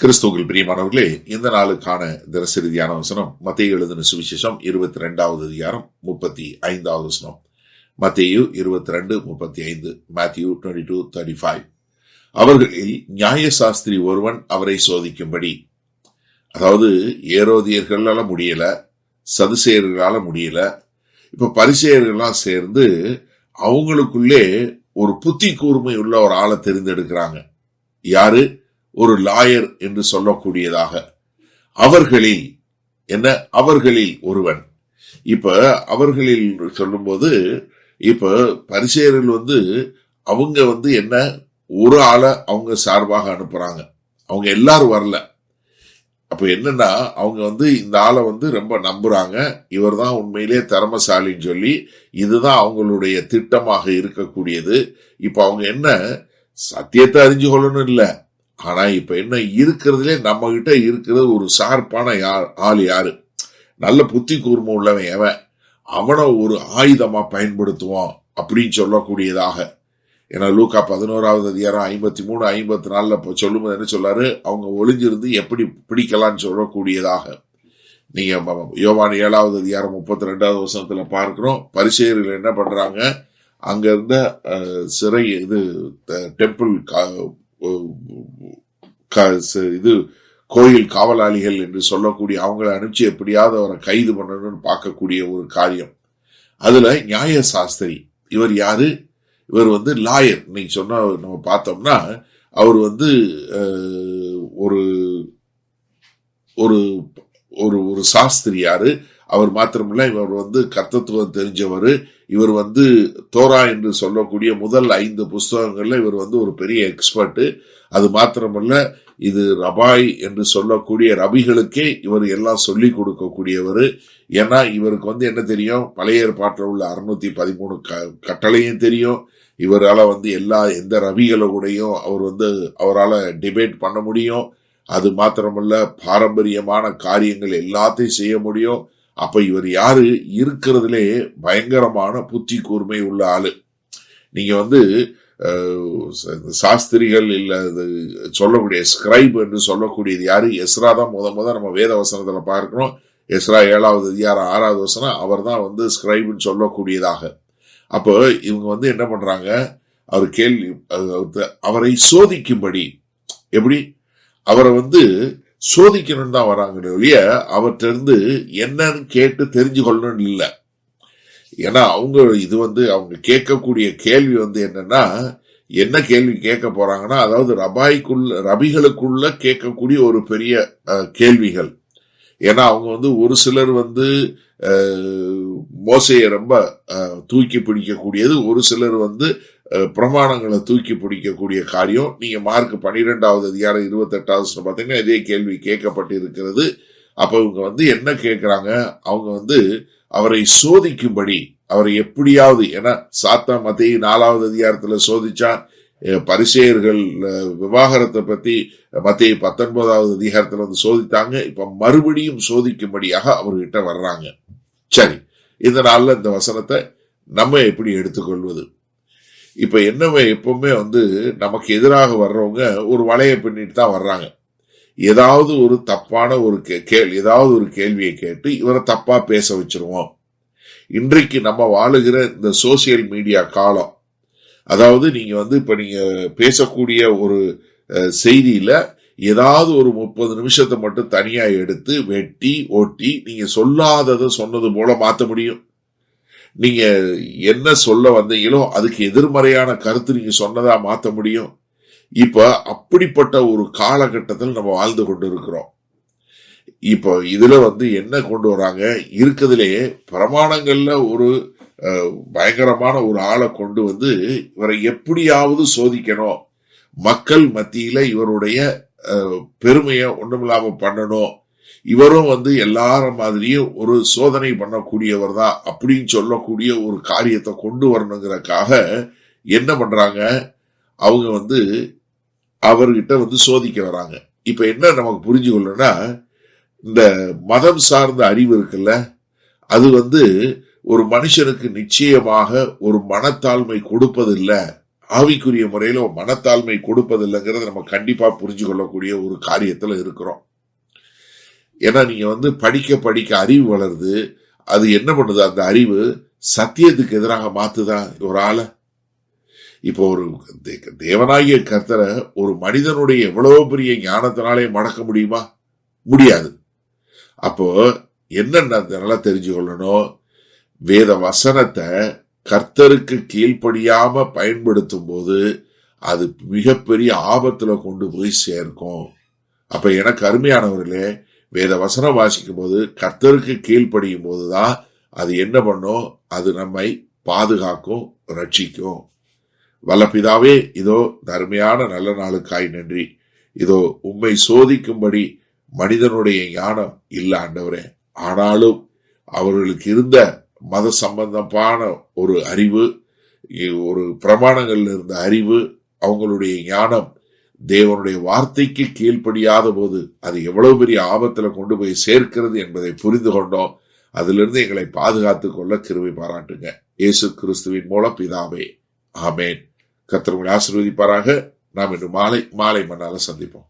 கிறிஸ்துவில் பிரியமானவர்களே, இந்த நாளுக்கான தினசரி தியான வசனம் மத்தேயு எழுதின சுவிசேஷம் 22வது அதிகாரம் 35வது வசனம். மத்தேயு 22:35, Matthew 22:35. அவர்களில் நியாயசாஸ்திரி ஒருவன் அவரை சோதிக்கும்படி, அதாவது ஏரோதியர்களால முடியல, சதுசேயர்களால முடியல, இப்ப பரிசேயர்கள்லாம் சேர்ந்து அவங்களுக்குள்ளே ஒரு புத்தி கூர்மை உள்ள ஒரு ஆளை தெரிந்தெடுக்கிறாங்க. யாரு? ஒரு லாயர் என்று சொல்லக்கூடியதாக. அவர்களில் ஒருவன். இப்ப அவர்களில் சொல்லும்போது, இப்ப பரிசேயர்கள் அவங்க என்ன ஒரு ஆளை அவங்க சார்பாக அனுப்புறாங்க. அவங்க எல்லாரும் வரல. அப்ப என்னன்னா, அவங்க இந்த ஆளை ரொம்ப நம்புறாங்க. இவர் தான் உண்மையிலே திறமசாலின்னு சொல்லி, இதுதான் அவங்களுடைய திட்டமாக இருக்கக்கூடியது. இப்ப அவங்க என்ன சத்தியத்தை அறிஞ்சு கொள்ளணும் இல்ல, ஆனா இப்ப என்ன இருக்கிறதுலே நம்ம கிட்ட இருக்கிறது ஒரு ஷார்ப்பான ஆள் யாரு, நல்ல புத்தி கூர்மை உள்ளவன் எவன், அவனை ஒரு ஆயுதமா பயன்படுத்துவோம் அப்படின்னு சொல்லக்கூடியதாக. ஏன்னா லூக்கா 11வது அதிகாரம் 53, 54 சொல்லும்போது என்ன சொல்லாரு, அவங்க ஒளிஞ்சிருந்து எப்படி பிடிக்கலாம்னு சொல்லக்கூடியதாக. நீங்க யோவான் 7வது அதிகாரம் 32வது வசனத்துல பார்க்கிறோம். பரிசேயர்கள் என்ன பண்றாங்க, அங்க இருந்த சிறை டெம்பிள் கோயில் காவலாளிகள் என்று சொல்லக்கூடிய அவங்களை அனுப்பிச்சு எப்படியாவது அவரை கைது பண்ணணும்னு பார்க்கக்கூடிய ஒரு காரியம். அதுல நியாய சாஸ்திரி, இவர் யாரு? இவர் லாயர். நீங்க சொன்ன நம்ம பார்த்தோம்னா அவர் ஒரு ஒரு ஒரு சாஸ்திரி. யாரு அவர்? மாத்திரமில்ல, இவர் கர்த்தத்துவம் தெரிஞ்சவர். இவர் தோரா என்று சொல்லக்கூடிய முதல் 5 புஸ்தகங்கள்ல இவர் ஒரு பெரிய எக்ஸ்பர்ட். அது மாத்திரமல்ல, இது ரபாய் என்று சொல்லக்கூடிய ரபிகளுக்கே இவர் எல்லாம் சொல்லி கொடுக்கக்கூடியவர். ஏன்னா இவருக்கு என்ன தெரியும், பழைய ஏற்பாட்டில் உள்ள 613 கட்டளையும் தெரியும். இவரால எந்த ரபிகளோடையும் அவரால் டிபேட் பண்ண முடியும். அது மாத்திரமல்ல, பாரம்பரியமான காரியங்கள் எல்லாத்தையும் செய்ய முடியும். அப்ப இவர் யாரு? இருக்கிறதுலே பயங்கரமான புத்தி கூர்மை உள்ள ஆளு. நீங்க சாஸ்திரிகள் இல்ல சொல்லக்கூடிய ஸ்கிரைப் என்று சொல்லக்கூடியது யாரு? எஸ்ரா தான் முத நம்ம வேத வசனத்துல பார்க்கிறோம். எஸ்ரா 7வது அதிகாரம் 6வது வசனம். அவர் தான் ஸ்கிரைப்னு சொல்லக்கூடியதாக. அப்போ இவங்க என்ன பண்றாங்க, அவரை சோதிக்கும்படி, எப்படி அவரை சோதிக்கணும்னு தான் வராங்க ஒழிய அவற்றிலிருந்து என்னன்னு கேட்டு தெரிஞ்சு கொள்ளணும் இல்லை. ஏன்னா அவங்க அவங்க கேட்கக்கூடிய கேள்வி என்னன்னா, என்ன கேள்வி கேட்க போறாங்கன்னா, அதாவது ரபிகளுக்குள்ள கேட்கக்கூடிய ஒரு பெரிய கேள்விகள். ஏன்னா அவங்க ஒரு சிலர் மோசையை ரொம்ப தூக்கி பிடிக்கக்கூடியது, ஒரு சிலர் பிரமாணங்களை தூக்கி பிடிக்கக்கூடிய காரியம். நீங்க மார்க் 12வது அதிகாரம் 28வது பாத்தீங்கன்னா இதே கேள்வி கேட்கப்பட்டிருக்கிறது. அப்ப இவங்க என்ன கேட்கிறாங்க, அவங்க அவரை சோதிக்கும்படி, அவரை எப்படியாவது, ஏன்னா சாத்தா மத்தேயு 4வது அதிகாரத்துல சோதிச்சான். பரிசேயர்கள் விவாகரத்தை பத்தி மத்தேயு 19வது அதிகாரத்துல சோதித்தாங்க. இப்ப மறுபடியும் சோதிக்கும்படியாக அவர்கிட்ட வர்றாங்க. சரி, இந்த நாள்ல இந்த வசனத்தை நம்ம எப்படி எடுத்துக்கொள்வது? இப்ப என்னவே எப்பவுமே நமக்கு எதிராக வர்றவங்க ஒரு வலையை பின்னிட்டு தான் வர்றாங்க. ஏதாவது ஒரு தப்பான ஒரு ஏதாவது ஒரு கேள்வியை கேட்டு இவரை தப்பா பேச வச்சிருவோம். இன்றைக்கு நம்ம வாழுகிற இந்த சோசியல் மீடியா காலம், அதாவது நீங்க இப்ப நீங்க பேசக்கூடிய ஒரு செய்தியில ஏதாவது ஒரு 30 நிமிஷத்தை மட்டும் தனியா எடுத்து வெட்டி ஓட்டி நீங்க சொல்லாததை சொன்னது போல மாத்த முடியும். நீங்க என்ன சொல்ல வந்தீங்களோ அதுக்கு எதிர்மறையான கருத்து நீங்க சொன்னதா மாத்த முடியும். இப்ப அப்படிப்பட்ட ஒரு காலகட்டத்தில் நம்ம வாழ்ந்து கொண்டு இருக்கிறோம். இப்போ இதுல என்ன கொண்டு வராங்க, இருக்கிறதுலே பிரமாணங்கள்ல ஒரு பயங்கரமான ஒரு ஆளை கொண்டு இவரை எப்படியாவது சோதிக்கணும், மக்கள் மத்தியில இவருடைய பெருமையை ஒண்ணுமில்லாம பண்ணணும், இவரும் எல்லாரும் மாதிரியும் ஒரு சோதனை பண்ணக்கூடியவர் தான் அப்படின்னு சொல்லக்கூடிய ஒரு காரியத்தை கொண்டு வரணுங்கிறதுக்காக என்ன பண்றாங்க, அவங்க அவர்கிட்ட சோதிக்க வராங்க. இப்ப என்ன நமக்கு புரிஞ்சு கொள்ளணும்னா, இந்த மதம் சார்ந்த அறிவு இருக்குல்ல, அது ஒரு மனுஷனுக்கு நிச்சயமாக ஒரு மனத்தாழ்மை கொடுப்பதில்லை ஆவிக்குரிய முறையில மனத்தாழ்மை கொடுப்பதில்லைங்கிறத நம்ம கண்டிப்பா புரிஞ்சு கொள்ளக்கூடிய ஒரு காரியத்துல இருக்கிறோம். ஏன்னா நீங்க படிக்க படிக்க அறிவு வளருது. அது என்ன பண்ணுது? அந்த அறிவு சத்தியத்துக்கு எதிராக மாத்துதா ஒரு ஆளை? இப்போ ஒரு தேவனாகிய கர்த்தரை ஒரு மனிதனுடைய எவ்வளவு பெரிய ஞானத்தினாலே மடக்க முடியுமா? முடியாது. அப்போ என்னன்னா நல்லா தெரிஞ்சு கொள்ளணும், வேத வசனத்தை கர்த்தருக்கு கீழ்ப்படியாம பயன்படுத்தும் போது அது மிகப்பெரிய ஆபத்துல கொண்டு போய் சேர்க்கும். அப்ப எனக்கு அருமையானவர்களே, வேத வசனம் வாசிக்கும் போது கர்த்தருக்கு கீழ்ப்படியும் போதுதான் அது என்ன பண்ணும்? அது நம்மை பாதுகாக்கும், ரட்சிக்கும். வல்ல பிதாவே, இதோ அருமையான நல்ல நாளுக்காய் நன்றி. இதோ உம்மை சோதிக்கும்படி மனிதனுடைய ஞானம் இல்ல ஆண்டவரே. ஆனாலும் அவர்களுக்கு இருந்த மத சம்பந்தமான ஒரு அறிவு, ஒரு பிரமாணங்கள்ல இருந்த அறிவு, அவங்களுடைய ஞானம் தேவனுடைய வார்த்தைக்கு கீழ்ப்படியாத போது அது எவ்வளவு பெரிய ஆபத்துல கொண்டு போய் சேர்க்கிறது என்பதை புரிந்து கொண்டோம். அதிலிருந்து எங்களை பாதுகாத்துக் கொள்ள கிருபை பாராட்டுங்க. இயேசு கிறிஸ்துவின் மூலம் பிதாவே, ஆமேன். கர்த்தர் உங்களை ஆசீர்வதிப்பாராக. நாம் இன்று மாலை மண்ணால சந்திப்போம்.